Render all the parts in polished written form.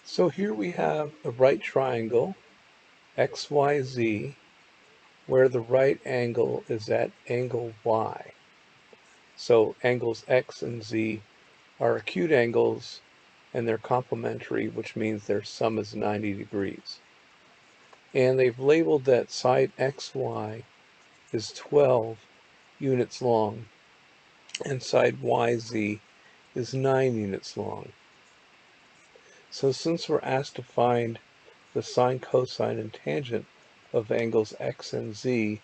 So here we have a right triangle, XYZ, where the right angle is at angle Y. So angles X and Z are acute angles, and they're complementary, which means their sum is 90 degrees. And they've labeled that side XY is 12 units long, and side YZ is 9 units long. So since we're asked to find the sine, cosine, and tangent of angles X and Z,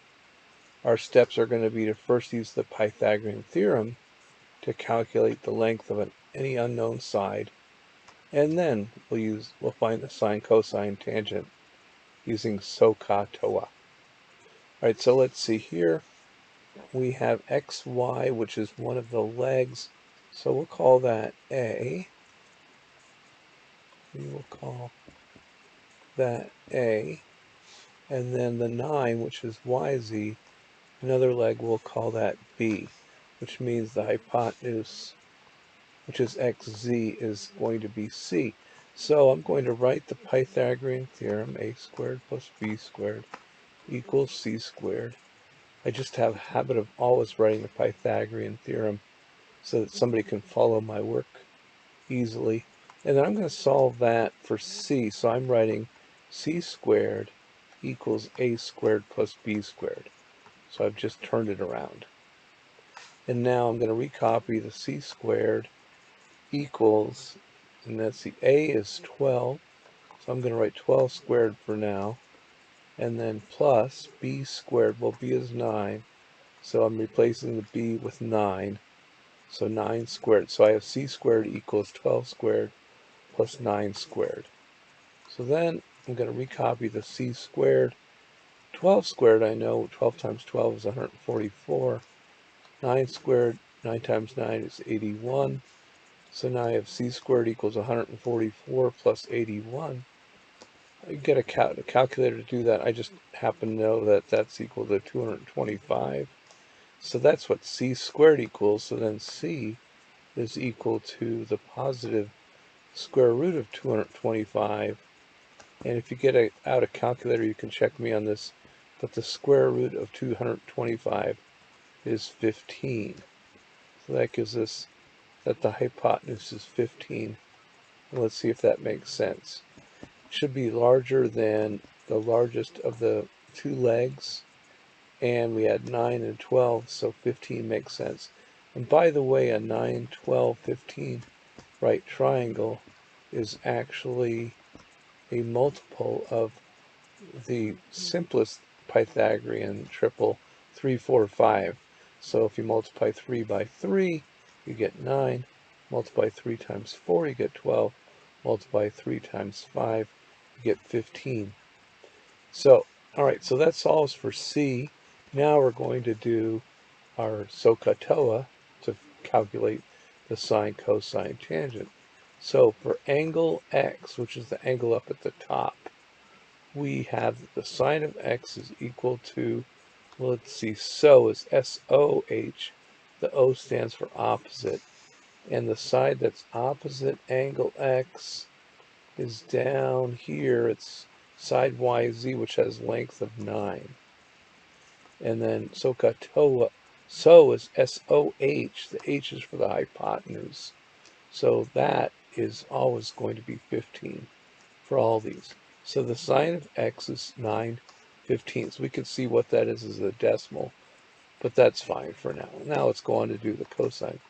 our steps are going to be to first use the Pythagorean theorem to calculate the length of any unknown side, and then we'll find the sine, cosine, tangent using SOHCAHTOA. Alright, so let's see here. We have XY, which is one of the legs, so we'll call that A. We will call that A. And then the 9, which is YZ, another leg, we'll call that B, which means the hypotenuse, which is XZ, is going to be C. So I'm going to write the Pythagorean theorem, A squared plus B squared equals C squared. I just have a habit of always writing the Pythagorean theorem so that somebody can follow my work easily. And then I'm going to solve that for C. So I'm writing C squared equals A squared plus B squared. So I've just turned it around. And now I'm going to recopy the C squared equals, and that's the A is 12. So I'm going to write 12 squared for now. And then plus B squared, well, B is 9. So I'm replacing the B with 9. So 9 squared. So I have C squared equals 12 squared plus 9 squared. So then I'm going to recopy the C squared. 12 squared, I know 12 times 12 is 144. 9 squared, 9 times 9 is 81. So now I have C squared equals 144 plus 81. You get a calculator to do that. I just happen to know that that's equal to 225. So that's what C squared equals. So then C is equal to the positive square root of 225. And if you get out a calculator, you can check me on this, but the square root of 225 is 15. So that gives us that the hypotenuse is 15. And let's see if that makes sense. It should be larger than the largest of the two legs, and we had 9 and 12, so 15 makes sense. And by the way, a 9, 12, 15 right triangle is actually a multiple of the simplest Pythagorean triple, 3, 4, 5. So if you multiply 3 by 3, you get 9. Multiply 3 times 4, you get 12. Multiply 3 times 5, you get 15. So, all right, so that solves for C. Now we're going to do our SOHCAHTOA to calculate the sine, cosine, tangent. So for angle X, which is the angle up at the top, we have the sine of X is equal to, well, let's see, SO is SOH. The O stands for opposite. And the side that's opposite angle X is down here. It's side YZ, which has length of 9. And then SOHCAHTOA, SO is SOH. The H is for the hypotenuse. So that is always going to be 15 for all these. So the sine of X is 9/15. So we can see what that is as a decimal, but that's fine for now. Now let's go on to do the cosine.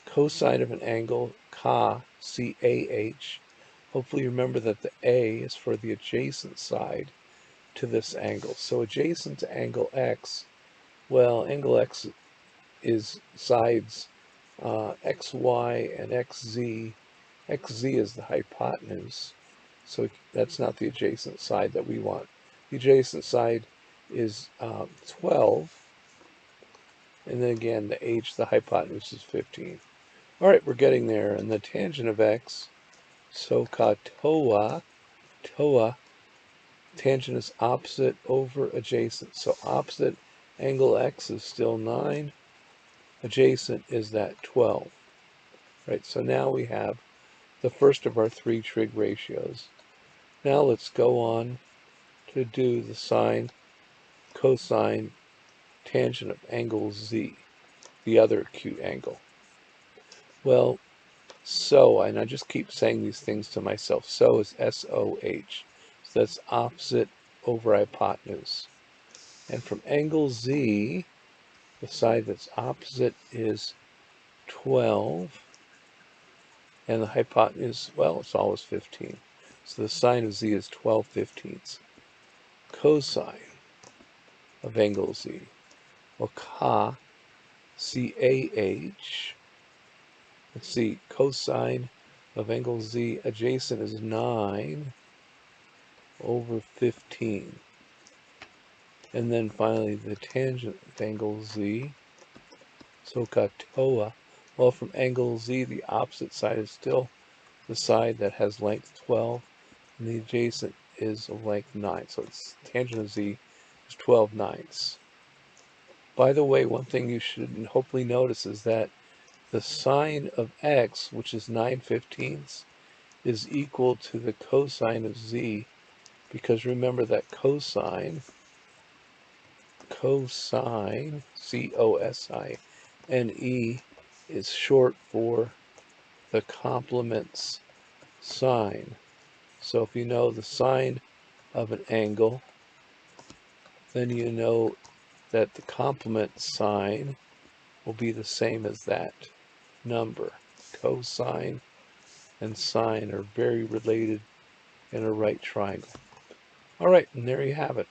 Cosine of an angle, CAH, C-A-H. Hopefully you remember that the A is for the adjacent side to this angle. So adjacent to angle X, well, angle X is sides XY and XZ. XZ is the hypotenuse. So that's not the adjacent side that we want. The adjacent side is 12. And then again, the H, the hypotenuse, is 15. All right, we're getting there. And the tangent of X, SOHCAHTOA, tangent is opposite over adjacent. So opposite angle X is still 9. Adjacent is that 12. Right, so now we have the first of our 3 trig ratios. Now let's go on to do the sine, cosine, tangent of angle Z, the other acute angle. Well, and I just keep saying these things to myself, so is SOH. So that's opposite over hypotenuse. And from angle Z, the side that's opposite is 12, and the hypotenuse, well, it's always 15. So the sine of Z is 12/15. Cosine of angle Z, well, C-A-H, let's see, cosine of angle Z adjacent is 9/15. And then finally the tangent of angle Z, SOHCAHTOA. Well, from angle Z, the opposite side is still the side that has length 12, and the adjacent is of length 9. So its tangent of Z is 12/9. By the way, one thing you should hopefully notice is that the sine of X, which is 9/15, is equal to the cosine of Z, because remember that cosine, C-O-S-I-N-E, is short for the complement's sine. So if you know the sine of an angle, then you know that the complement sine will be the same as that number. Cosine and sine are very related in a right triangle. All right, and there you have it.